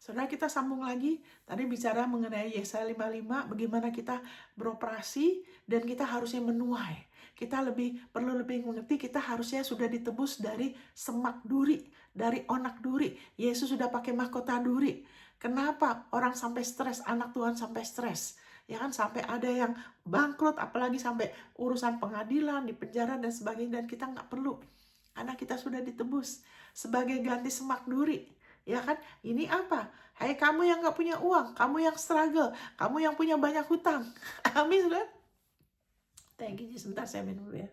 Saudara, kita sambung lagi. Tadi bicara mengenai Yesaya 55, bagaimana kita beroperasi dan kita harusnya menuai. Kita perlu lebih mengerti, kita harusnya sudah ditebus dari semak duri, dari onak duri. Yesus sudah pakai mahkota duri. Kenapa orang sampai stres, anak Tuhan sampai stres? Ya kan, sampai ada yang bangkrut, apalagi sampai urusan pengadilan, di penjara dan sebagainya, dan kita nggak perlu. Karena kita sudah ditebus sebagai ganti semak duri. Ya kan, ini apa? Hai kamu yang gak punya uang, kamu yang struggle, kamu yang punya banyak hutang. Amin, saudara. Thank you, sebentar saya minum dulu ya.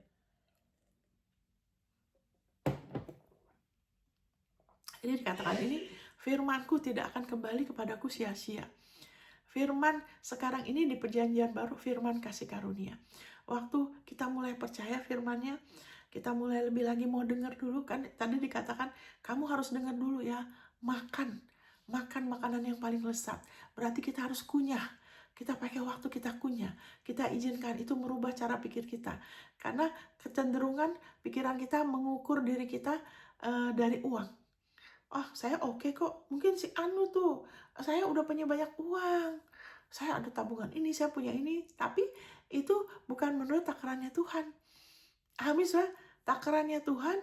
Ini dikatakan ini, firmanku tidak akan kembali kepadaku sia-sia. Firman sekarang ini di perjanjian baru, firman kasih karunia. Waktu kita mulai percaya firmannya, kita mulai lebih lagi mau dengar dulu, kan tadi dikatakan kamu harus dengar dulu ya, makan makanan yang paling lezat. Berarti kita harus kunyah. Kita pakai waktu, kita kunyah. Kita izinkan itu merubah cara pikir kita. Karena kecenderungan pikiran kita mengukur diri kita dari uang. Oh, saya oke kok. Mungkin si Anu tuh, saya udah punya banyak uang. Saya ada tabungan ini, saya punya ini. Tapi itu bukan menurut takarannya Tuhan. Amin, saudara. Takarannya Tuhan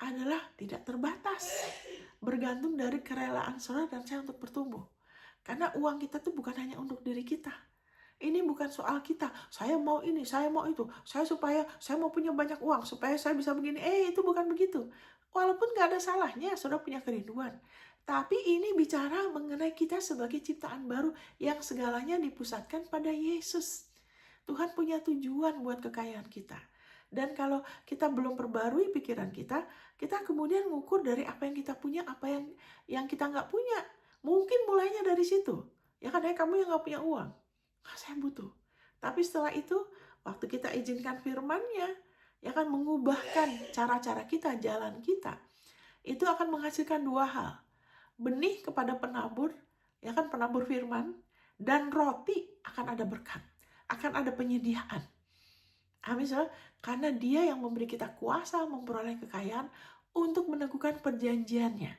adalah tidak terbatas. Bergantung dari kerelaan saudara dan saya untuk bertumbuh. Karena uang kita tuh bukan hanya untuk diri kita. Ini bukan soal kita. Saya mau ini, saya mau itu. Saya mau punya banyak uang supaya saya bisa begini. Itu bukan begitu. Walaupun gak ada salahnya saudara punya kerinduan. Tapi ini bicara mengenai kita sebagai ciptaan baru yang segalanya dipusatkan pada Yesus. Tuhan punya tujuan buat kekayaan kita. Dan kalau kita belum perbarui pikiran kita kemudian ngukur dari apa yang kita punya, apa yang kita nggak punya. Mungkin mulainya dari situ. Ya kan, kamu yang nggak punya uang. Saya butuh. Tapi setelah itu, waktu kita izinkan firman-Nya, ya kan, mengubahkan cara-cara kita, jalan kita, itu akan menghasilkan dua hal. Benih kepada penabur, ya kan, penabur firman, dan roti akan ada berkat, akan ada penyediaan. Amin, saudara. Karena Dia yang memberi kita kuasa memperoleh kekayaan untuk meneguhkan perjanjiannya.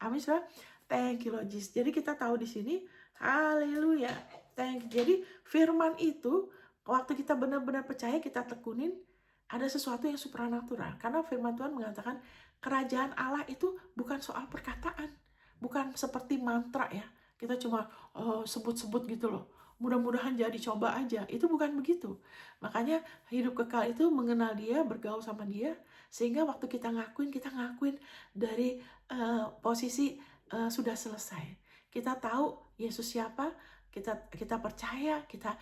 Amin, saudara. Thank you, Lord Jesus. Jadi kita tahu di sini, haleluya. Jadi firman itu, waktu kita benar-benar percaya, kita tekunin, ada sesuatu yang supranatural. Karena firman Tuhan mengatakan, kerajaan Allah itu bukan soal perkataan. Bukan seperti mantra ya. Kita cuma sebut-sebut gitu loh. Mudah-mudahan jadi, coba aja. Itu bukan begitu. Makanya hidup kekal itu mengenal Dia, bergaul sama Dia, sehingga waktu kita ngakuin dari posisi sudah selesai. Kita tahu Yesus siapa, kita percaya, kita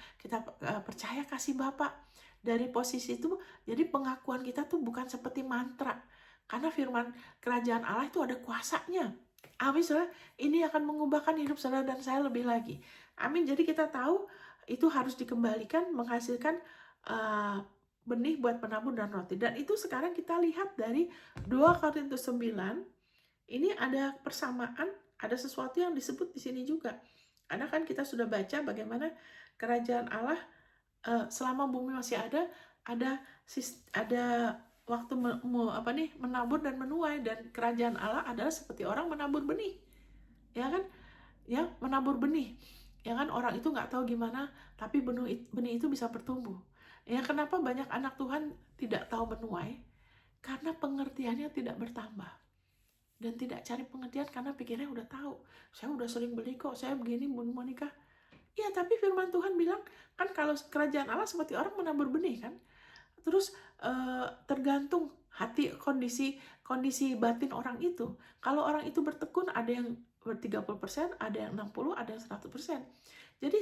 percaya kasih Bapa. Dari posisi itu, jadi pengakuan kita tuh bukan seperti mantra. Karena firman kerajaan Allah itu ada kuasanya. Amin, saudara. Ini akan mengubahkan hidup saudara dan saya lebih lagi. Amin. Jadi kita tahu itu harus dikembalikan, menghasilkan benih buat penabur dan roti. Dan itu sekarang kita lihat dari 2 Korintus 9. Ini ada persamaan, ada sesuatu yang disebut di sini juga. Karena kan kita sudah baca bagaimana kerajaan Allah selama bumi masih ada waktu menabur dan menuai, dan kerajaan Allah adalah seperti orang menabur benih. Ya kan? Ya, menabur benih. Ya kan, orang itu nggak tahu gimana, tapi benih itu bisa bertumbuh. Ya, kenapa banyak anak Tuhan tidak tahu menuai? Karena pengertiannya tidak bertambah. Dan tidak cari pengertian karena pikirnya udah tahu. Saya udah sering beli kok, saya begini, mau nikah. Ya, tapi firman Tuhan bilang, kan kalau kerajaan Allah seperti orang menabur benih kan. Terus tergantung hati, kondisi batin orang itu. Kalau orang itu bertekun, ada yang 30%, ada yang 60%, ada yang 100%. Jadi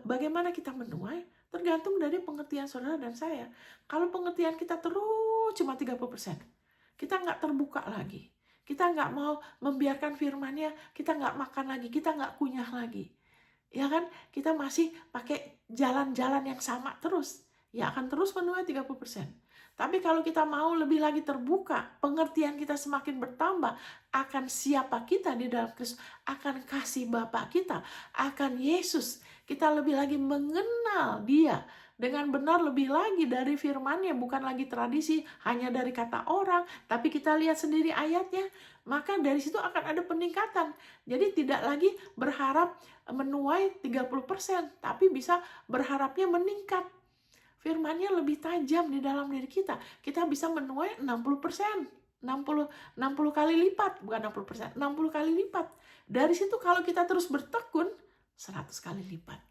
bagaimana kita menuai tergantung dari pengertian saudara dan saya. Kalau pengertian kita terus cuma 30%, kita nggak terbuka lagi. Kita nggak mau membiarkan firman-Nya, kita nggak makan lagi, kita nggak kunyah lagi. Ya kan, kita masih pakai jalan-jalan yang sama terus. Ya akan terus menuai 30%. Tapi kalau kita mau lebih lagi terbuka, pengertian kita semakin bertambah akan siapa kita di dalam Kristus, akan kasih Bapa kita, akan Yesus. Kita lebih lagi mengenal Dia dengan benar, lebih lagi dari firman-Nya, bukan lagi tradisi, hanya dari kata orang, tapi kita lihat sendiri ayatnya, maka dari situ akan ada peningkatan. Jadi tidak lagi berharap menuai 30%, tapi bisa berharapnya meningkat. Firman-Nya lebih tajam di dalam diri kita. Kita bisa menuai 60%. 60 kali lipat, bukan 60%, 60 kali lipat. Dari situ kalau kita terus bertekun, 100 kali lipat.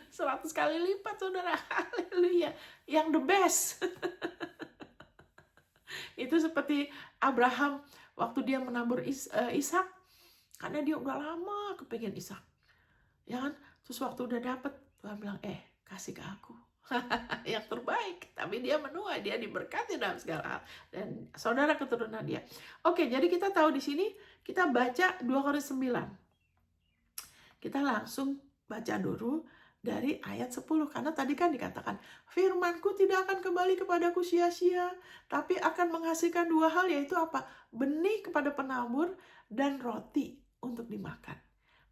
100 kali lipat, saudara. Haleluya. Yang the best. Itu seperti Abraham waktu dia menabur Ishak, karena dia udah lama kepengen Ishak. Ya kan? Terus waktu udah dapet, Tuhan bilang, kasih ke aku. Yang terbaik. Tapi dia menuai, dia diberkati dalam segala hal. Dan saudara keturunan dia. Oke, jadi kita tahu di sini, kita baca 2 Korintus 9. Kita langsung baca dulu dari ayat 10. Karena tadi kan dikatakan, firmanku tidak akan kembali kepadaku sia-sia, tapi akan menghasilkan 2 hal, yaitu apa? Benih kepada penabur dan roti untuk dimakan.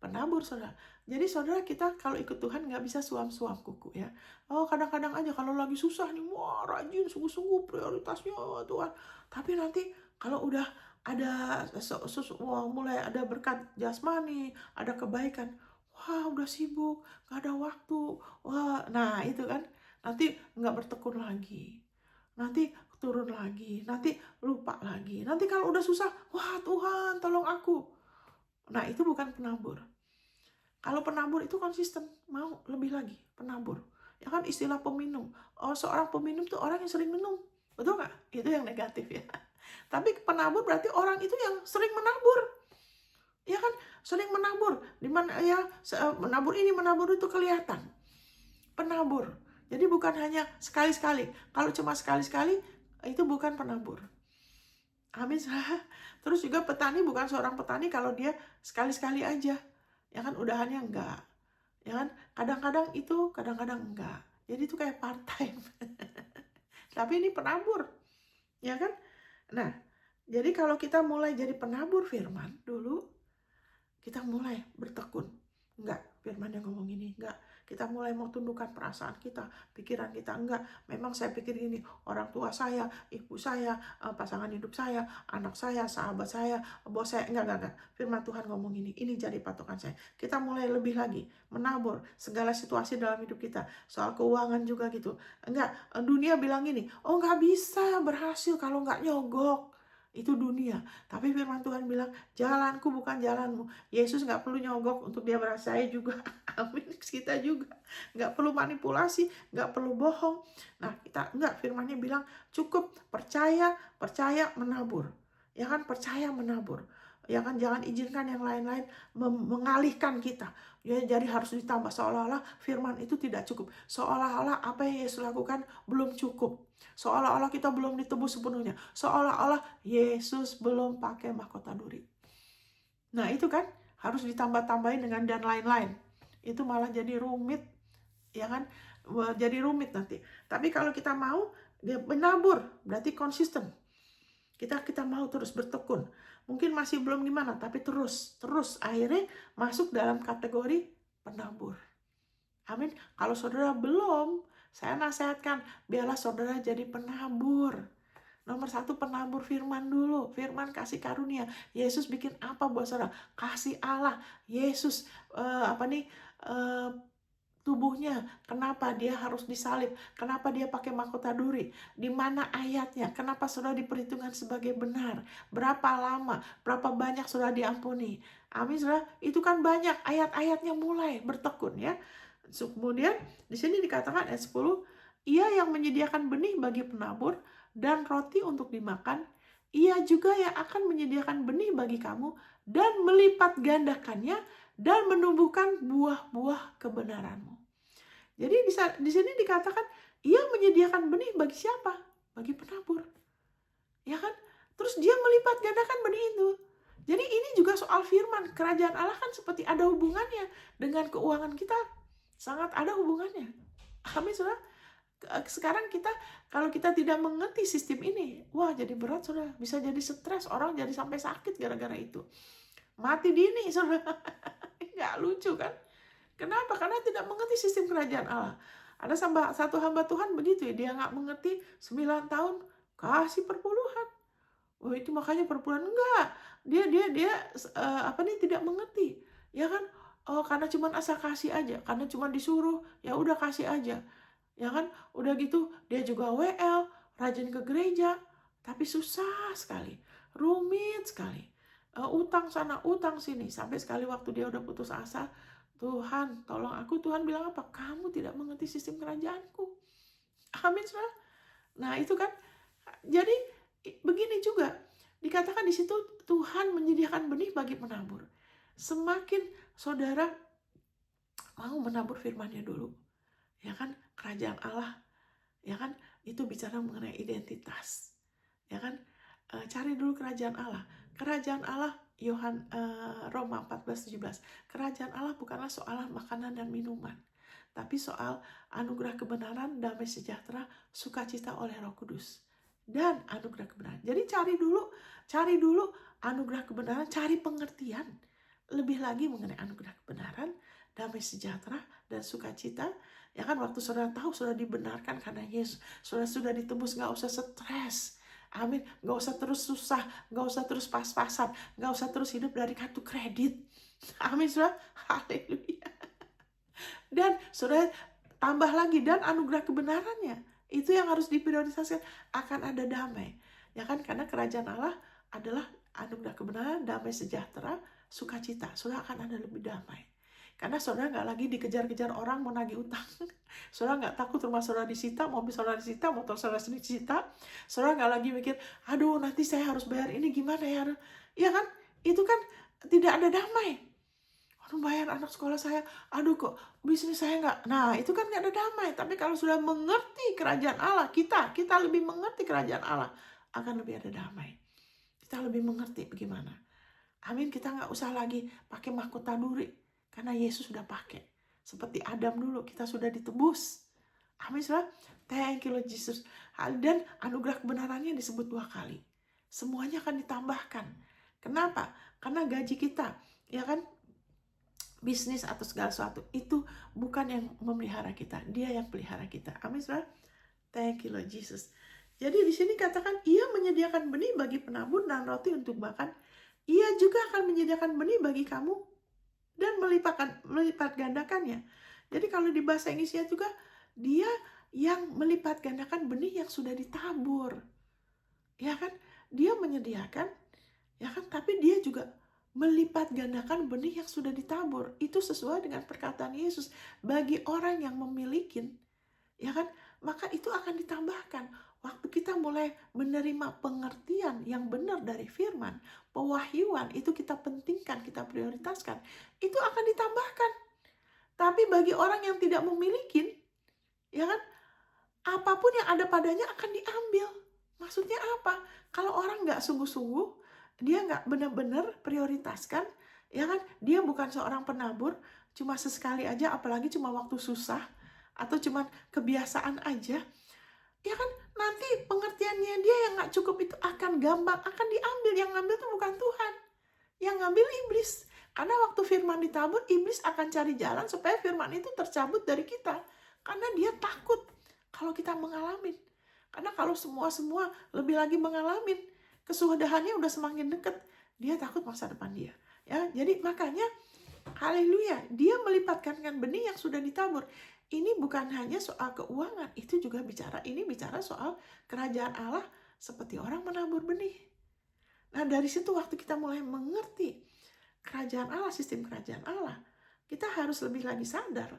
Penabur, saudara. Jadi saudara, kita kalau ikut Tuhan nggak bisa suam-suam kuku ya. Kadang-kadang aja kalau lagi susah nih, wah rajin, sungguh-sungguh prioritasnya Tuhan. Tapi nanti kalau udah ada mulai ada berkat jasmani, ada kebaikan, wah udah sibuk, nggak ada waktu. Wah, nah itu kan nanti nggak bertekun lagi. Nanti turun lagi, nanti lupa lagi. Nanti kalau udah susah, wah Tuhan tolong aku. Nah itu bukan penabur. Kalau penabur itu konsisten, mau lebih lagi, penabur. Ya kan istilah peminum. Seorang peminum tuh orang yang sering minum. Betul nggak? Itu yang negatif ya. Tapi penabur berarti orang itu yang sering menabur. Ya kan? Sering menabur. Dimana ya, menabur ini, menabur itu kelihatan. Penabur. Jadi bukan hanya sekali-sekali. Kalau cuma sekali-sekali, itu bukan penabur. Amin. Terus juga petani bukan seorang petani kalau dia sekali-sekali aja. Ya kan, udahannya enggak. Ya kan, kadang-kadang itu, kadang-kadang enggak. Jadi itu kayak part time. Tapi ini penabur. Ya kan? Nah, jadi kalau kita mulai jadi penabur firman dulu, kita mulai bertekun. Enggak, firman yang ngomong ini, enggak. Kita mulai mau tundukkan perasaan kita, pikiran kita, enggak. Memang saya pikir gini, orang tua saya, ibu saya, pasangan hidup saya, anak saya, sahabat saya, bos saya, enggak. Firman Tuhan ngomong ini jadi patokan saya. Kita mulai lebih lagi, menabur segala situasi dalam hidup kita. Soal keuangan juga gitu. Enggak, dunia bilang gini, enggak bisa berhasil kalau enggak nyogok. Itu dunia. Tapi firman Tuhan bilang, jalanku bukan jalanmu. Yesus nggak perlu nyogok untuk dia berasa, saya juga. Amin. Kita juga nggak perlu manipulasi, nggak perlu bohong. Nah, kita nggak, firmannya bilang cukup percaya menabur. Ya kan, percaya menabur. Ya kan, jangan izinkan yang lain-lain mengalihkan kita. Ya, jadi harus ditambah, seolah-olah firman itu tidak cukup. Seolah-olah apa yang Yesus lakukan belum cukup. Seolah-olah kita belum ditebus sepenuhnya. Seolah-olah Yesus belum pakai mahkota duri. Nah itu kan harus ditambah-tambahin dengan dan lain-lain. Itu malah jadi rumit. Ya kan? Jadi rumit nanti. Tapi kalau kita mau dia menabur, berarti konsisten. Kita mau terus bertekun. Mungkin masih belum gimana, tapi terus akhirnya masuk dalam kategori penabur. Amin. Kalau saudara belum, saya nasihatkan, biarlah saudara jadi penabur. Nomor 1, penabur firman dulu. Firman kasih karunia. Yesus bikin apa buat saudara? Kasih Allah. Yesus tubuhnya. Kenapa dia harus disalib? Kenapa dia pakai mahkota duri? Di mana ayatnya? Kenapa saudara diperhitungkan sebagai benar? Berapa lama? Berapa banyak saudara diampuni? Amin, saudara. Itu kan banyak ayat-ayatnya, mulai bertekun ya. Kemudian di sini dikatakan ayat 10, ia yang menyediakan benih bagi penabur dan roti untuk dimakan, ia juga yang akan menyediakan benih bagi kamu dan melipat gandakannya dan menumbuhkan buah-buah kebenaranmu. Jadi di sini dikatakan ia menyediakan benih bagi siapa? Bagi penabur. Ya kan? Terus dia melipat gandakan benih itu. Jadi ini juga soal firman. Kerajaan Allah kan seperti ada hubungannya dengan keuangan kita. Sangat ada hubungannya. Amin, saudara. Sekarang kita, kalau kita tidak mengerti sistem ini, wah jadi berat, saudara. Bisa jadi stres, orang jadi sampai sakit gara-gara itu. Mati dini, saudara. Nggak lucu kan? Kenapa? Karena tidak mengerti sistem kerajaan Allah. Ada satu hamba Tuhan begitu ya, dia nggak mengerti, 9 tahun kasih perpuluhan. Oh itu makanya perpuluhan, enggak. Dia tidak mengerti. Ya kan? Oh karena cuman asal kasih aja, karena cuman disuruh, ya udah kasih aja. Ya kan? Udah gitu dia juga WL, rajin ke gereja, tapi susah sekali, rumit sekali. Utang sana, utang sini, sampai sekali waktu dia udah putus asa, Tuhan, tolong aku. Tuhan bilang apa? Kamu tidak mengerti sistem kerajaanku. Amin, saudara. Nah, itu kan. Jadi begini juga dikatakan di situ, Tuhan menyediakan benih bagi penabur. Semakin saudara mau menabur firman-Nya dulu, ya kan, kerajaan Allah, ya kan, itu bicara mengenai identitas, ya kan. Cari dulu kerajaan Allah. Kerajaan Allah, Roma 14:17. Kerajaan Allah bukanlah soal makanan dan minuman, tapi soal anugerah kebenaran, damai sejahtera, sukacita oleh Roh Kudus, dan anugerah kebenaran. Jadi cari dulu anugerah kebenaran, cari pengertian lebih lagi mengenai anugerah kebenaran, damai sejahtera, dan sukacita. Ya kan, waktu saudara tahu saudara dibenarkan karena Yesus, saudara sudah ditebus, gak usah stres. Amin. Gak usah terus susah, gak usah terus pas-pasan, gak usah terus hidup dari kartu kredit. Amin, saudara. Haleluya. Dan saudara tambah lagi, dan anugerah kebenarannya, itu yang harus diprioritaskan. Akan ada damai, ya kan, karena kerajaan Allah adalah anugerah kebenaran, damai sejahtera, sukacita. Saudara akan ada lebih damai, karena saudara nggak lagi dikejar-kejar orang mau nagih utang. Saudara nggak takut rumah saudara disita, mobil saudara disita, motor saudara disita. Saudara nggak lagi mikir, aduh nanti saya harus bayar ini gimana ya. Ya kan, itu kan tidak ada damai. Aduh bayar anak sekolah saya, aduh kok bisnis saya nggak. Nah itu kan nggak ada damai. Tapi kalau sudah mengerti kerajaan Allah, kita lebih mengerti kerajaan Allah, akan lebih ada damai. Kita lebih mengerti bagaimana. Amin. Kita nggak usah lagi pakai mahkota duri, karena Yesus sudah pakai. Seperti Adam dulu, kita sudah ditebus. Amin, saudara. Thank you Lord Jesus. Dan anugerah kebenarannya disebut 2 kali. Semuanya akan ditambahkan. Kenapa? Karena gaji kita, ya kan, bisnis atau segala sesuatu itu bukan yang memelihara kita, Dia yang pelihara kita. Amin, saudara. Thank you Lord Jesus. Jadi di sini katakan, Ia menyediakan benih bagi penabur dan roti untuk makan. Ia juga akan menyediakan benih bagi kamu dan melipat gandakannya. Jadi kalau di bahasa Inggrisnya juga, Dia yang melipat gandakan benih yang sudah ditabur. Ya kan? Dia menyediakan, ya kan? Tapi Dia juga melipat gandakan benih yang sudah ditabur. Itu sesuai dengan perkataan Yesus, bagi orang yang memiliki, ya kan, maka itu akan ditambahkan. Waktu kita mulai menerima pengertian yang benar dari firman, pewahyuan itu kita pentingkan, kita prioritaskan, itu akan ditambahkan. Tapi bagi orang yang tidak memiliki, ya kan, apapun yang ada padanya akan diambil. Maksudnya apa? Kalau orang nggak sungguh-sungguh, dia nggak benar-benar prioritaskan, ya kan, dia bukan seorang penabur, cuma sesekali aja, apalagi cuma waktu susah, atau cuma kebiasaan aja, ya kan, nanti pengertiannya dia yang nggak cukup itu akan gampang, akan diambil. Yang ngambil itu bukan Tuhan, yang ngambil iblis. Karena waktu firman ditabur, iblis akan cari jalan supaya firman itu tercabut dari kita, karena dia takut kalau kita mengalami. Karena kalau semua lebih lagi mengalami, kesudahannya udah semakin dekat, dia takut masa depan dia, ya. Jadi makanya haleluya, Dia melipatkan benih yang sudah ditabur. Ini bukan hanya soal keuangan, itu juga bicara soal kerajaan Allah, seperti orang menabur benih. Nah dari situ waktu kita mulai mengerti kerajaan Allah, sistem kerajaan Allah, kita harus lebih lagi sadar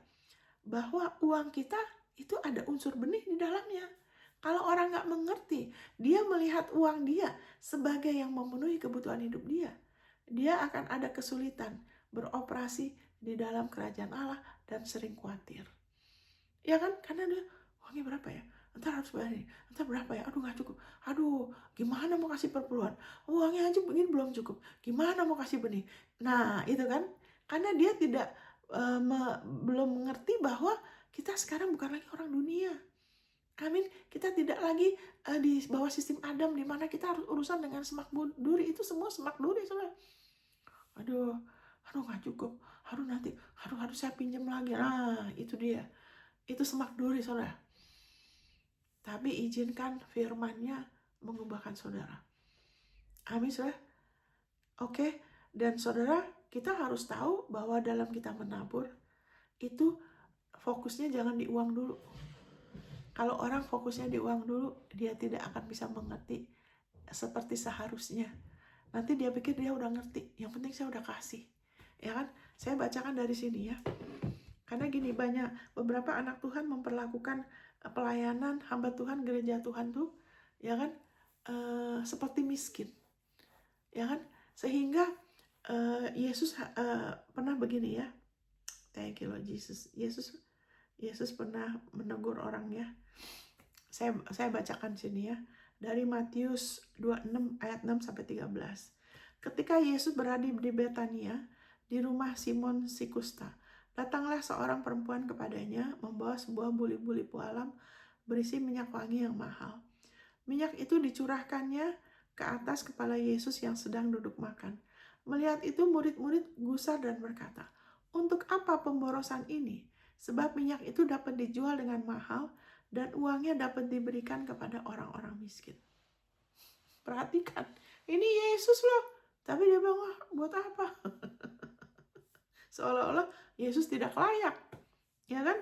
bahwa uang kita itu ada unsur benih di dalamnya. Kalau orang nggak mengerti, dia melihat uang dia sebagai yang memenuhi kebutuhan hidup dia akan ada kesulitan beroperasi di dalam kerajaan Allah dan sering khawatir. Ya kan? Karena dia, uangnya berapa ya? Ntar harus bayar ini. Ntar berapa ya? Aduh gak cukup. Aduh, gimana mau kasih perpuluhan? Uangnya aja begini belum cukup. Gimana mau kasih benih? Nah, itu kan. Karena dia tidak belum mengerti bahwa kita sekarang bukan lagi orang dunia. Amin. Kita tidak lagi di bawah sistem Adam, di mana kita harus urusan dengan semak duri. Itu semua semak duri, saudara. Aduh gak cukup. Harus saya pinjam lagi. Nah, itu dia. Itu semak duri, saudara. Tapi izinkan firman-Nya mengubahkan saudara. Amin, saudara. Oke, dan saudara, kita harus tahu bahwa dalam kita menabur, itu fokusnya jangan di uang dulu. Kalau orang fokusnya di uang dulu, dia tidak akan bisa mengerti seperti seharusnya. Nanti dia pikir dia udah ngerti, yang penting saya udah kasih. Ya kan? Saya bacakan dari sini ya. Karena gini, beberapa anak Tuhan memperlakukan pelayanan hamba Tuhan, gereja Tuhan tuh, ya kan, seperti miskin, ya kan, sehingga Yesus pernah begini ya, thank you Lord Jesus. Yesus pernah menegur orangnya. Saya bacakan sini ya, dari Matius 26 ayat 6 sampai 13. Ketika Yesus berada di Betania, di rumah Simon si kusta, datanglah seorang perempuan kepadanya membawa sebuah buli-buli pualam berisi minyak wangi yang mahal. Minyak itu dicurahkannya ke atas kepala Yesus yang sedang duduk makan. Melihat itu murid-murid gusar dan berkata, "Untuk apa pemborosan ini? Sebab minyak itu dapat dijual dengan mahal dan uangnya dapat diberikan kepada orang-orang miskin." Perhatikan, ini Yesus loh. Tapi dia bilang, "Wah, buat apa?" Seolah-olah Yesus tidak layak, ya kan?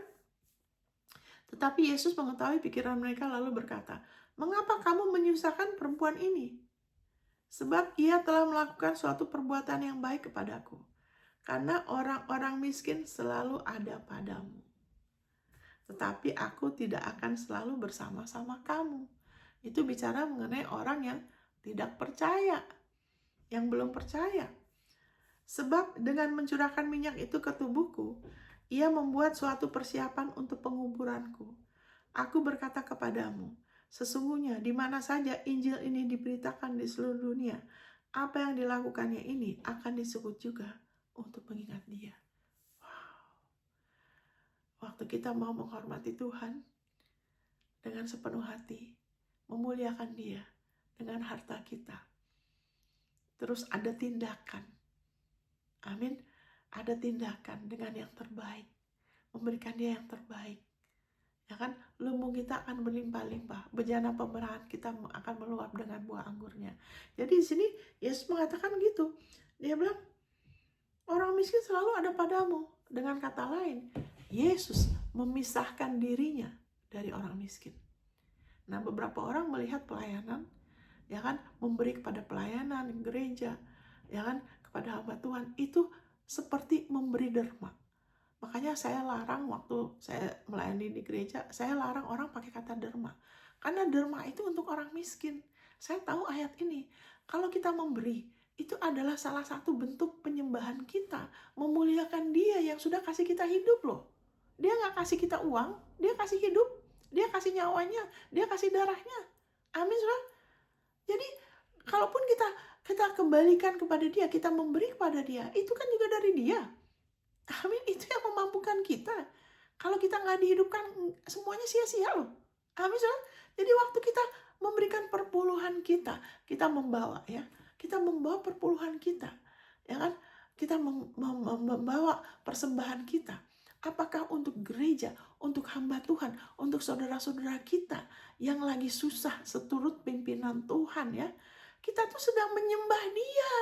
Tetapi Yesus mengetahui pikiran mereka lalu berkata, "Mengapa kamu menyusahkan perempuan ini? Sebab ia telah melakukan suatu perbuatan yang baik kepadaku. Karena orang-orang miskin selalu ada padamu. Tetapi aku tidak akan selalu bersama-sama kamu." Itu bicara mengenai orang yang tidak percaya, yang belum percaya. Sebab dengan mencurahkan minyak itu ke tubuhku, ia membuat suatu persiapan untuk penguburanku. Aku berkata kepadamu, sesungguhnya di mana saja Injil ini diberitakan di seluruh dunia, apa yang dilakukannya ini akan disebut juga untuk mengingat dia. Wow. Waktu kita mau menghormati Tuhan dengan sepenuh hati, memuliakan dia dengan harta kita, terus ada tindakan. Amin. Ada tindakan dengan yang terbaik. Memberikan dia yang terbaik. Ya kan? Lumbung kita akan berlimpah-limpah. Bejana pemerahan kita akan meluap dengan buah anggurnya. Jadi di sini Yesus mengatakan gitu. Dia bilang, orang miskin selalu ada padamu. Dengan kata lain, Yesus memisahkan dirinya dari orang miskin. Nah, beberapa orang melihat pelayanan, ya kan, memberi kepada pelayanan gereja, ya kan, kepada hamba Tuhan itu seperti memberi derma. Makanya saya larang waktu saya melayani di gereja, saya larang orang pakai kata derma. Karena derma itu untuk orang miskin. Saya tahu ayat ini. Kalau kita memberi, itu adalah salah satu bentuk penyembahan kita. Memuliakan dia yang sudah kasih kita hidup loh. Dia gak kasih kita uang, dia kasih hidup. Dia kasih nyawanya, dia kasih darahnya. Amin, saudara. Jadi, kalaupun kita kembalikan kepada dia, kita memberi kepada dia, itu kan juga dari dia. Amin, itu yang memampukan kita. Kalau kita nggak dihidupkan, semuanya sia-sia loh. Amin, saudara. Jadi waktu kita memberikan perpuluhan kita membawa ya, kita membawa perpuluhan kita, ya kan? Kita membawa persembahan kita. Apakah untuk gereja, untuk hamba Tuhan, untuk saudara-saudara kita yang lagi susah seturut pimpinan Tuhan ya. Kita tuh sedang menyembah dia.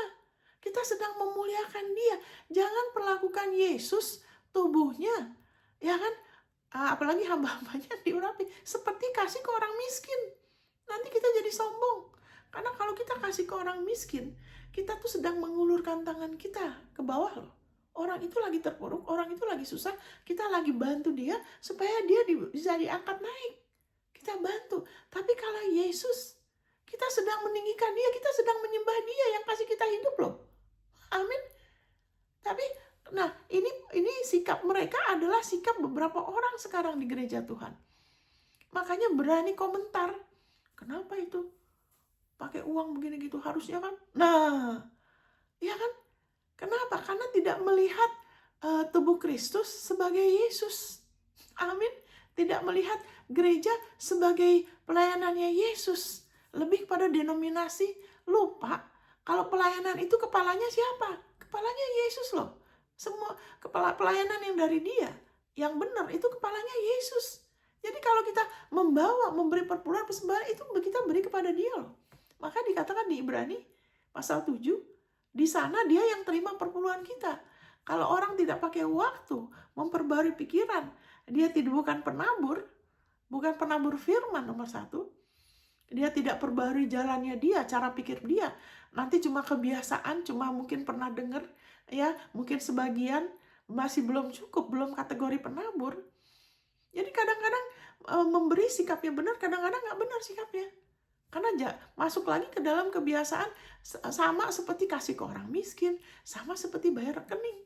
Kita sedang memuliakan dia. Jangan perlakukan Yesus, tubuhnya, ya kan? Apalagi hamba-hambanya diurapi seperti kasih ke orang miskin. Nanti kita jadi sombong. Karena kalau kita kasih ke orang miskin, kita tuh sedang mengulurkan tangan kita ke bawah loh. Orang itu lagi terpuruk, orang itu lagi susah, kita lagi bantu dia supaya dia bisa diangkat naik. Kita bantu. Tapi kalau Yesus, kita sedang meninggikan dia, kita sedang menyembah dia yang kasih kita hidup loh. Amin. Tapi, nah ini sikap mereka adalah sikap beberapa orang sekarang di gereja Tuhan. Makanya berani komentar. Kenapa itu? Pakai uang begini gitu harusnya kan? Nah, ya kan? Kenapa? Karena tidak melihat tubuh Kristus sebagai Yesus. Amin. Tidak melihat gereja sebagai pelayanannya Yesus. Lebih pada denominasi, lupa kalau pelayanan itu kepalanya siapa? Kepalanya Yesus loh. Semua kepala pelayanan yang dari dia, yang benar itu kepalanya Yesus. Jadi kalau kita memberi perpuluhan persembahan itu kita beri kepada dia loh. Maka dikatakan di Ibrani, pasal 7, di sana dia yang terima perpuluhan kita. Kalau orang tidak pakai waktu memperbarui pikiran, dia bukan penabur firman nomor 1. Dia tidak perbarui jalannya dia, cara pikir dia. Nanti cuma kebiasaan, cuma mungkin pernah dengar, ya, mungkin sebagian, masih belum cukup, belum kategori penabur. Jadi kadang-kadang memberi sikapnya benar, kadang-kadang nggak benar sikapnya. Karena masuk lagi ke dalam kebiasaan sama seperti kasih ke orang miskin, sama seperti bayar rekening.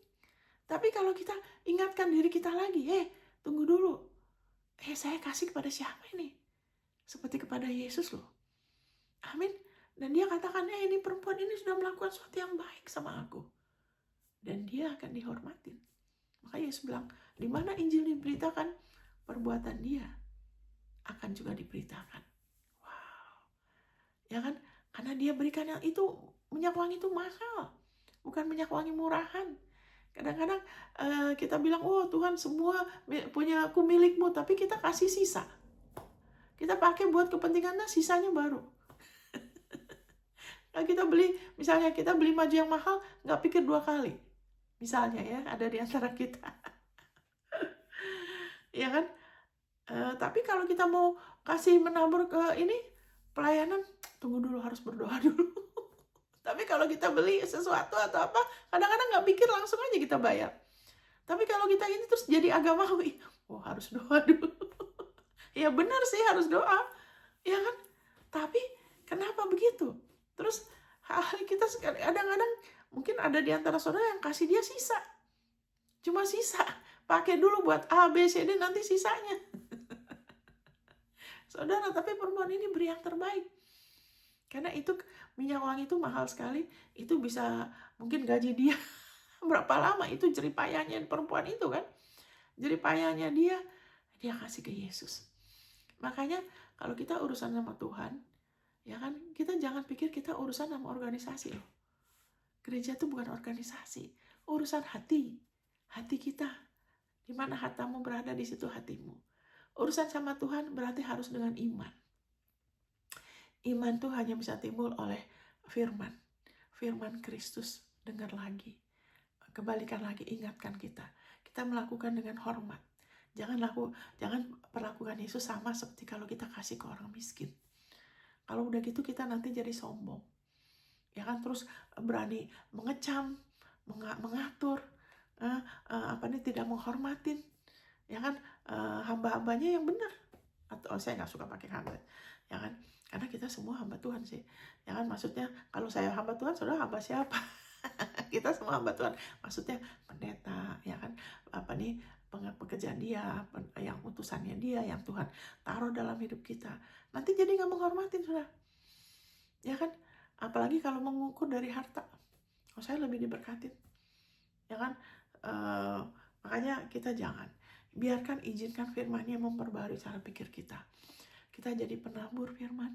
Tapi kalau kita ingatkan diri kita lagi, tunggu dulu. Saya kasih kepada siapa ini? Seperti kepada Yesus loh. Amin. Dan dia katakan, ini perempuan ini sudah melakukan sesuatu yang baik sama aku. Dan dia akan dihormatin. Makanya Yesus bilang, di mana Injil diberitakan, perbuatan dia akan juga diberitakan. Wow. Ya kan? Karena dia berikan yang itu, minyak wangi itu mahal. Bukan minyak wangi murahan. Kadang-kadang kita bilang, Tuhan semua punya aku milikmu, tapi kita kasih sisa. Kita pakai buat kepentingannya, sisanya baru. Kalau kita beli, misalnya kita beli maju yang mahal, nggak pikir 2 kali. Misalnya ya, ada di antara kita. Ya kan? Tapi kalau kita mau kasih menabur ke ini, pelayanan, tunggu dulu, harus berdoa dulu. Tapi kalau kita beli sesuatu atau apa, kadang-kadang nggak pikir, langsung aja kita bayar. Tapi kalau kita ini terus jadi agamawi, harus doa dulu. Ya benar sih, harus doa. Ya kan? Tapi kenapa begitu? Terus kita kadang-kadang mungkin ada di antara saudara yang kasih dia sisa. Cuma sisa. Pakai dulu buat A, B, C, D, nanti sisanya. Saudara, tapi perempuan ini beri yang terbaik. Karena itu minyak wangi itu mahal sekali. Itu bisa mungkin gaji dia berapa lama, itu jeripayahnya perempuan itu kan. Jeripayahnya dia kasih ke Yesus. Makanya kalau kita urusan sama Tuhan, ya kan, kita jangan pikir kita urusan sama organisasi loh. Gereja itu bukan organisasi, urusan hati kita. Di mana hatamu berada, di situ hatimu. Urusan sama Tuhan berarti harus dengan iman. Iman itu hanya bisa timbul oleh firman Kristus. Dengar lagi, kembalikan lagi, ingatkan kita melakukan dengan hormat. Jangan perlakukan Yesus sama seperti kalau kita kasih ke orang miskin. Kalau udah gitu kita nanti jadi sombong, ya kan, terus berani mengecam, mengatur, tidak menghormatin, ya kan, hamba-hambanya yang benar. Atau saya nggak suka pakai hamba, ya kan, karena kita semua hamba Tuhan sih, ya kan. Maksudnya kalau saya hamba Tuhan, saudara hamba siapa? Kita semua hamba Tuhan, maksudnya pendeta, ya kan, pekerjaan dia, yang utusannya dia, yang Tuhan taruh dalam hidup kita. Nanti jadi nggak menghormatin, saudara, ya kan. Apalagi kalau mengukur dari harta, saya lebih diberkatin, ya kan. Makanya kita jangan biarkan, izinkan firman-Nya memperbarui cara pikir kita. Kita jadi penabur firman,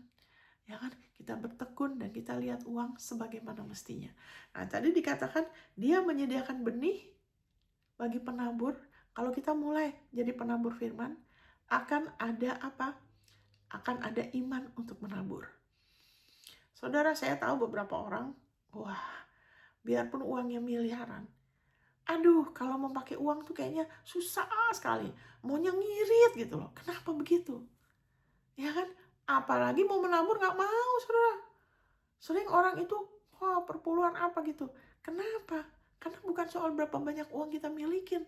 ya kan. Kita bertekun dan kita lihat uang sebagaimana mestinya. Nah, tadi dikatakan dia menyediakan benih bagi penabur. Kalau kita mulai jadi penabur firman, akan ada apa? Akan ada iman untuk menabur. Saudara, saya tahu beberapa orang, biarpun uangnya miliaran, kalau mau pakai uang tuh kayaknya susah sekali, maunya ngirit gitu loh. Kenapa begitu? Ya kan? Apalagi mau menabur nggak mau, saudara. Sering orang itu, perpuluhan apa gitu. Kenapa? Karena bukan soal berapa banyak uang kita milikin.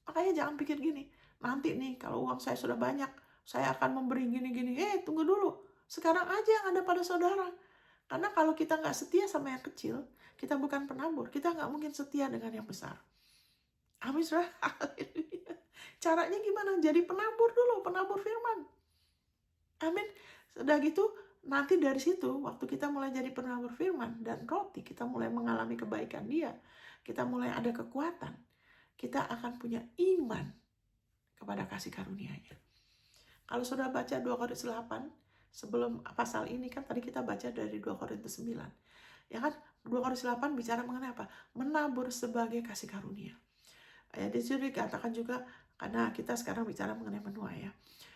Makanya jangan pikir gini, nanti nih kalau uang saya sudah banyak, saya akan memberi gini-gini. Tunggu dulu. Sekarang aja yang ada pada saudara. Karena kalau kita nggak setia sama yang kecil, kita bukan penabur. Kita nggak mungkin setia dengan yang besar. Amin, saudara. Caranya gimana? Jadi penabur dulu, penabur firman. Amin. Sudah gitu, nanti dari situ, waktu kita mulai jadi penabur firman dan roti, kita mulai mengalami kebaikan dia. Kita mulai ada kekuatan. Kita akan punya iman kepada kasih karunia-Nya. Kalau sudah baca 2 Korintus 8, sebelum pasal ini kan tadi kita baca dari 2 Korintus 9. Ya kan, 2 Korintus 8 bicara mengenai apa? Menabur sebagai kasih karunia. Di situ dikatakan juga, karena kita sekarang bicara mengenai menuai ya.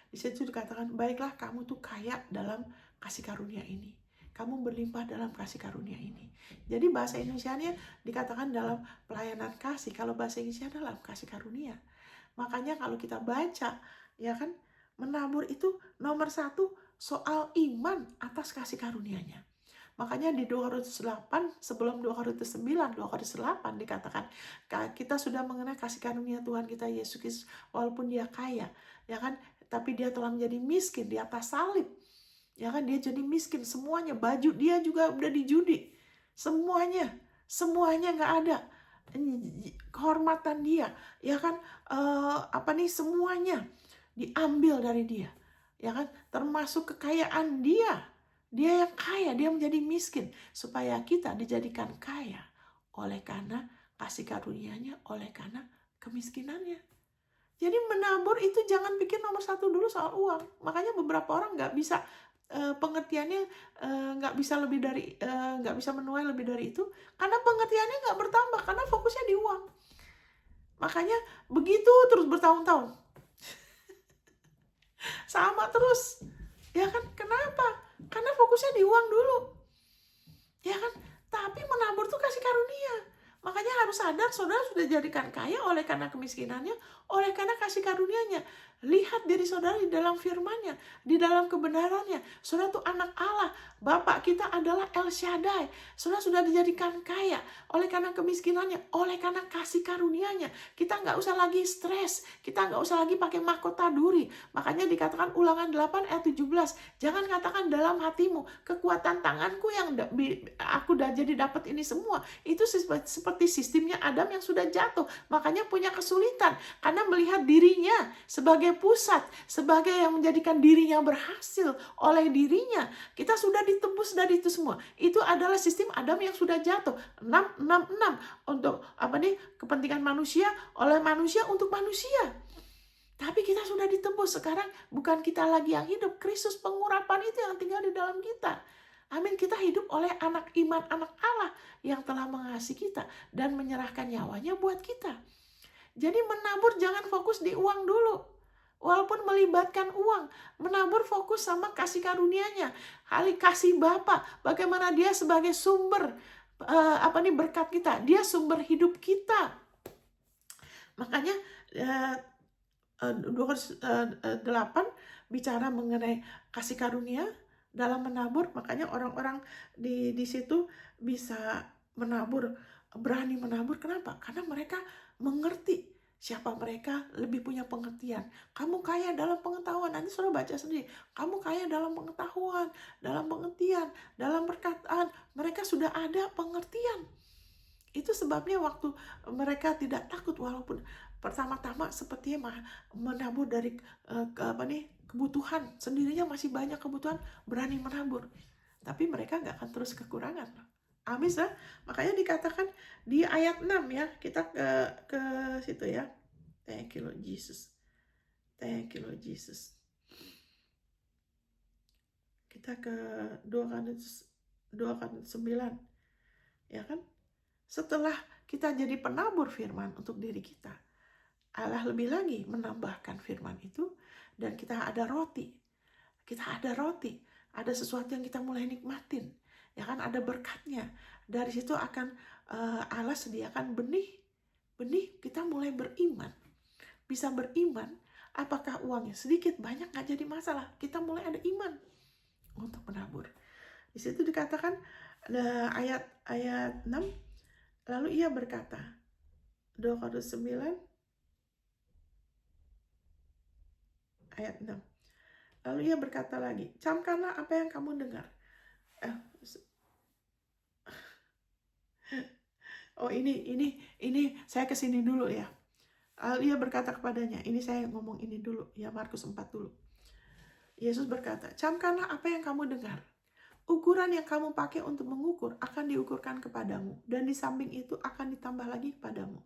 Di situ dikatakan, baiklah kamu tuh kaya dalam kasih karunia ini. kamu berlimpah dalam kasih karunia ini. Jadi bahasa Indonesianya dikatakan dalam pelayanan kasih, kalau bahasa Inggrisnya dalam kasih karunia. Makanya kalau kita baca, ya kan, menabur itu nomor 1 soal iman atas kasih karunia-Nya. Makanya di 2 Korintus 8, sebelum 2 Korintus 9, 2 Korintus 8 dikatakan, kita sudah mengenai kasih karunia Tuhan kita Yesus Kristus, walaupun dia kaya, ya kan, tapi dia telah menjadi miskin di atas salib. Ya kan, dia jadi miskin semuanya, baju dia juga udah dijudi. Semuanya nggak ada. Kehormatan dia, ya kan, semuanya diambil dari dia. Ya kan, termasuk kekayaan dia. Dia yang kaya, dia menjadi miskin supaya kita dijadikan kaya oleh karena kasih karunia-Nya, oleh karena kemiskinannya. Jadi menabur itu jangan pikir nomor 1 dulu soal uang. Makanya beberapa orang nggak bisa pengertiannya nggak bisa lebih dari nggak bisa menuai lebih dari itu karena pengertiannya nggak bertambah karena fokusnya di uang. Makanya begitu terus bertahun-tahun sama terus, ya kan? Kenapa? Karena fokusnya di uang dulu, ya kan? Tapi menabur tuh kasih karunia. Makanya harus sadar saudara sudah dijadikan kaya oleh karena kemiskinannya, oleh karena kasih karunia-Nya. Lihat diri saudara di dalam firman-Nya, di dalam kebenarannya. Saudara itu anak Allah. Bapak kita adalah El Shaddai. Saudara sudah dijadikan kaya oleh karena kemiskinannya, oleh karena kasih karunia-Nya. Kita nggak usah lagi stres, kita nggak usah lagi pakai mahkota duri. Makanya dikatakan Ulangan 8 ayat 17, jangan katakan dalam hatimu, kekuatan tanganku yang aku udah jadi dapat ini semua. Itu seperti sistemnya Adam yang sudah jatuh. Makanya punya kesulitan karena melihat dirinya sebagai pusat, sebagai yang menjadikan dirinya berhasil oleh dirinya. Kita sudah ditebus dari itu semua. Itu adalah sistem Adam yang sudah jatuh. 666 untuk kepentingan manusia, oleh manusia untuk manusia. Tapi kita sudah ditebus. Sekarang bukan kita lagi yang hidup, Kristus pengurapan itu yang tinggal di dalam kita. Amin, kita hidup oleh anak iman, anak Allah yang telah mengasihi kita dan menyerahkan nyawanya buat kita. Jadi menabur jangan fokus di uang dulu. Walaupun melibatkan uang, menabur fokus sama kasih karunia-Nya. Kasih Bapa, bagaimana dia sebagai sumber berkat kita. Dia sumber hidup kita. Makanya 2:8 bicara mengenai kasih karunia dalam menabur. Makanya orang-orang di situ bisa menabur, berani menabur. Kenapa? Karena mereka mengerti siapa mereka, lebih punya pengertian. Kamu kaya dalam pengetahuan. Nanti sudah baca sendiri. Kamu kaya dalam pengetahuan, dalam pengertian, dalam perkataan. Mereka sudah ada pengertian. Itu sebabnya waktu mereka tidak takut, walaupun pertama-tama sepertinya menabur dari kebutuhan sendirinya, masih banyak kebutuhan, berani menabur. Tapi mereka nggak akan terus kekurangan. Amin ya. Makanya dikatakan di ayat 6 ya, kita ke situ ya. Thank you Lord Jesus. Thank you Lord Jesus. Kita ke 2 Korintus 9. Ya kan? Setelah kita jadi penabur firman untuk diri kita, Allah lebih lagi menambahkan firman itu, dan kita ada roti. Kita ada roti, ada sesuatu yang kita mulai nikmatin. Ya kan, ada berkatnya. Dari situ akan Allah sediakan benih. Kita mulai beriman. Bisa beriman, apakah uangnya sedikit, banyak, nggak jadi masalah. Kita mulai ada iman untuk menabur. Di situ dikatakan ayat 6, lalu ia berkata, 2 Korintus 9 ayat 6. Lalu ia berkata lagi, camkanlah apa yang kamu dengar. Ini saya kesini dulu ya. Lalu ia berkata kepadanya, ini saya ngomong ini dulu ya, Markus 4 dulu. Yesus berkata, camkanlah apa yang kamu dengar. Ukuran yang kamu pakai untuk mengukur akan diukurkan kepadamu, dan di samping itu akan ditambah lagi kepadamu.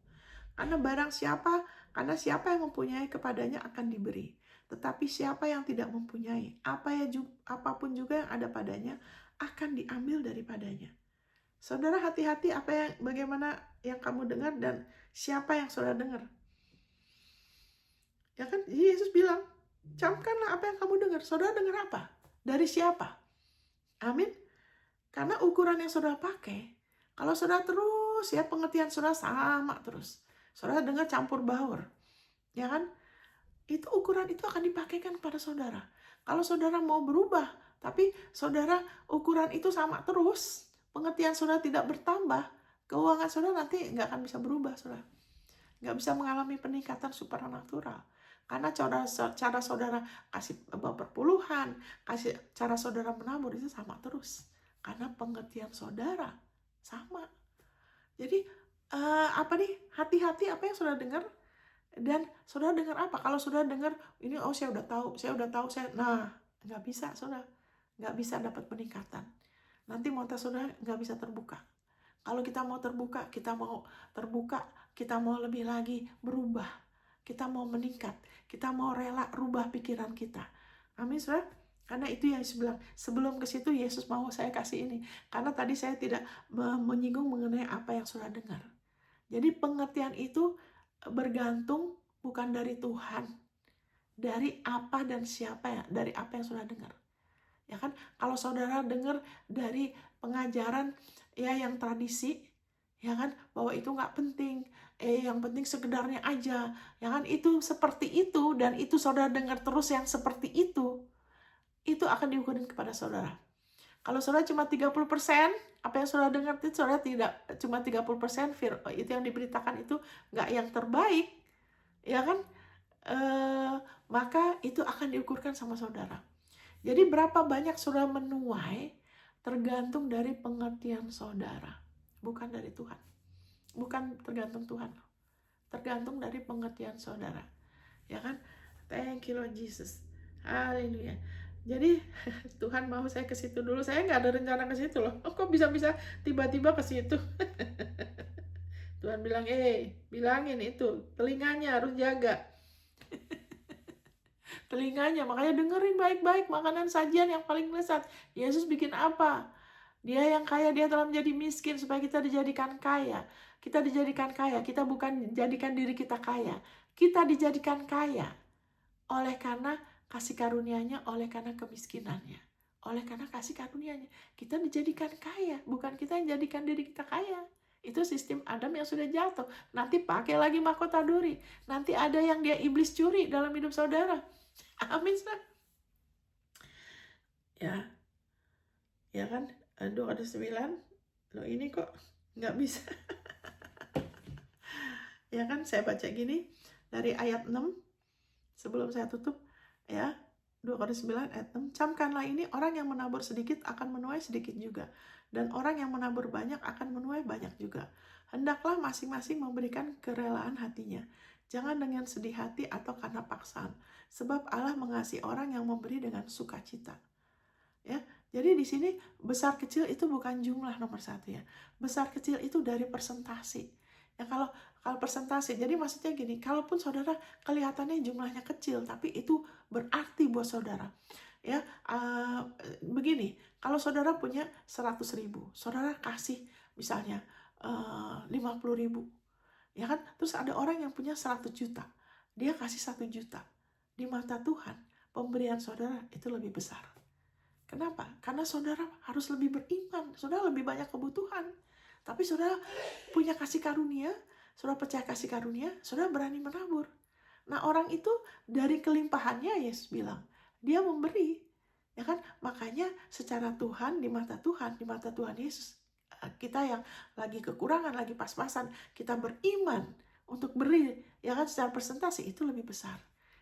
Karena siapa yang mempunyai, kepadanya akan diberi. Tetapi siapa yang tidak mempunyai, apapun juga yang ada padanya akan diambil daripadanya. Saudara, hati-hati bagaimana yang kamu dengar dan siapa yang saudara dengar. Ya kan, Yesus bilang, camkanlah apa yang kamu dengar. Saudara dengar apa? Dari siapa? Amin. Karena ukuran yang saudara pakai, kalau saudara terus ya pengertian saudara sama terus, saudara dengar campur baur, ya kan? Itu ukuran itu akan dipakaikan pada saudara. Kalau saudara mau berubah, tapi saudara ukuran itu sama terus, pengertian saudara tidak bertambah, keuangan saudara nanti nggak akan bisa berubah, saudara. Nggak bisa mengalami peningkatan supernatural. Karena cara saudara kasih perpuluhan, cara saudara menabur itu sama terus. Karena pengertian saudara sama. Jadi apa nih, hati-hati apa yang saudara dengar. Dan saudara dengar apa? Kalau saudara dengar ini, saya udah tahu, nah nggak bisa saudara, nggak bisa dapat peningkatan. Nanti mata saudara nggak bisa terbuka. Kalau kita mau terbuka, kita mau lebih lagi berubah, kita mau meningkat, kita mau rela rubah pikiran kita. Amin saudara. Karena itu yang saya bilang, sebelum ke situ Yesus mau saya kasih ini. Karena tadi saya tidak menyinggung mengenai apa yang saudara dengar. Jadi pengertian itu bergantung bukan dari Tuhan, dari apa dan siapa ya, dari apa yang saudara dengar. Ya kan, kalau saudara dengar dari pengajaran ya yang tradisi, ya kan, bahwa itu nggak penting, yang penting sekedarnya aja, ya kan, itu seperti itu, dan itu saudara dengar terus yang seperti itu akan diukurin kepada saudara. Kalau saudara cuma 30%, apa yang saudara dengar itu saudara tidak cuma 30%, itu yang diberitakan itu nggak yang terbaik, ya kan, maka itu akan diukurkan sama saudara. Jadi berapa banyak saudara menuai tergantung dari pengertian saudara, bukan dari Tuhan. Bukan tergantung Tuhan, tergantung dari pengertian saudara. Ya kan? Thank you Lord Jesus. Haleluya. Jadi Tuhan mau saya ke situ dulu. Saya nggak ada rencana ke situ loh. Kok bisa-bisa tiba-tiba ke situ? Tuhan bilang, bilangin itu, telinganya harus jaga. Telinganya, makanya dengerin baik-baik makanan sajian yang paling lezat. Yesus bikin apa? Dia yang kaya, dia telah menjadi miskin supaya kita dijadikan kaya. Kita dijadikan kaya, kita bukan jadikan diri kita kaya. Kita dijadikan kaya oleh karena kasih karunia-Nya, oleh karena kemiskinannya. Oleh karena kasih karunia-Nya. Kita dijadikan kaya, bukan kita yang jadikan diri kita kaya. Itu sistem Adam yang sudah jatuh. Nanti pakai lagi mahkota duri. Nanti ada yang dia iblis curi dalam hidup saudara. Amin. Ya kan? Aduh, ada 9. Loh ini kok nggak bisa. Ya kan, saya baca gini dari ayat 6 sebelum saya tutup ya. 2 Korintus 9 ayat 6. Camkanlah ini, orang yang menabur sedikit akan menuai sedikit juga, dan orang yang menabur banyak akan menuai banyak juga. Hendaklah masing-masing memberikan kerelaan hatinya, jangan dengan sedih hati atau karena paksaan, sebab Allah mengasihi orang yang memberi dengan sukacita. Ya, jadi di sini besar kecil itu bukan jumlah nomor 1 ya. Besar kecil itu dari persentase. Ya, kalau persentase, jadi maksudnya gini, kalaupun saudara kelihatannya jumlahnya kecil, tapi itu berarti buat saudara. Ya, begini, kalau saudara punya 100.000, saudara kasih misalnya 50.000, ya kan? Terus ada orang yang punya 100 juta, dia kasih 1 juta. Di mata Tuhan, pemberian saudara itu lebih besar. Kenapa? Karena saudara harus lebih beriman, saudara lebih banyak kebutuhan. Tapi saudara punya kasih karunia, saudara percaya kasih karunia, saudara berani menabur. Nah, orang itu dari kelimpahannya, Yesus bilang, dia memberi. Ya kan? Makanya secara Tuhan, di mata Tuhan Yesus, kita yang lagi kekurangan, lagi pas-pasan, kita beriman untuk beri, ya kan, secara persentase itu lebih besar.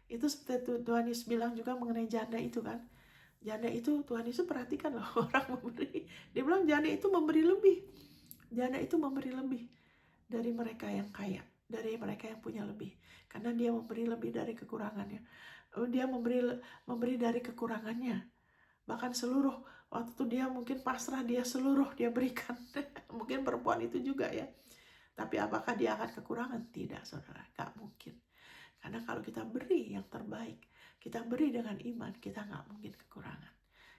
Itu seperti Tuhan Yesus bilang juga mengenai janda itu kan. Janda itu Tuhan Yesus perhatikan loh, orang memberi. Dia bilang janda itu memberi lebih. Janda itu memberi lebih dari mereka yang kaya, dari mereka yang punya lebih. Karena dia memberi lebih dari kekurangannya. Dia memberi dari kekurangannya. Bahkan seluruh, waktu itu dia mungkin pasrah, dia seluruh dia berikan. Mungkin perempuan itu juga ya. Tapi apakah dia akan kekurangan? Tidak, saudara. Gak mungkin. Karena kalau kita beri yang terbaik, kita beri dengan iman, kita nggak mungkin kekurangan.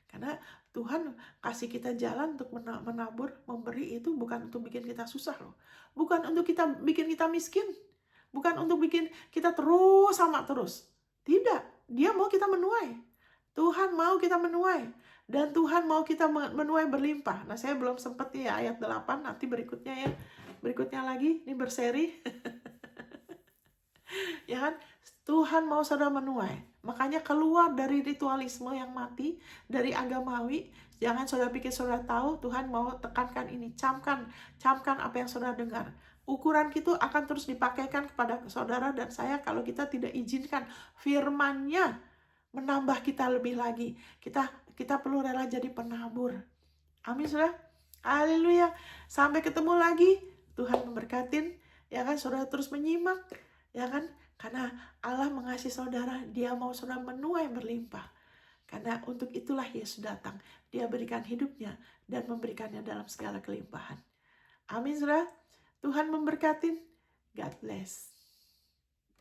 Karena Tuhan kasih kita jalan untuk menabur, memberi itu bukan untuk bikin kita susah loh. Bukan untuk bikin kita miskin. Bukan untuk bikin kita terus sama terus. Tidak, dia mau kita menuai. Tuhan mau kita menuai. Dan Tuhan mau kita menuai berlimpah. Nah, saya belum sempat ya ayat 8, nanti berikutnya ya. Berikutnya lagi, ini berseri. Ya kan? Tuhan mau saudara menuai. Makanya keluar dari ritualisme yang mati, dari agamawi. Jangan saudara pikir saudara tahu, Tuhan mau tekankan ini. Camkan apa yang saudara dengar. Ukuran itu akan terus dipakaikan kepada saudara dan saya kalau kita tidak izinkan firman-Nya menambah kita lebih lagi. Kita perlu rela jadi penabur. Amin, saudara. Haleluya. Sampai ketemu lagi. Tuhan memberkatin. Ya kan, saudara terus menyimak. Ya kan, karena Allah mengasihi saudara. Dia mau saudara menuai berlimpah. Karena untuk itulah Yesus datang. Dia berikan hidupnya dan memberikannya dalam segala kelimpahan. Amin, saudara. Tuhan memberkatin. God bless.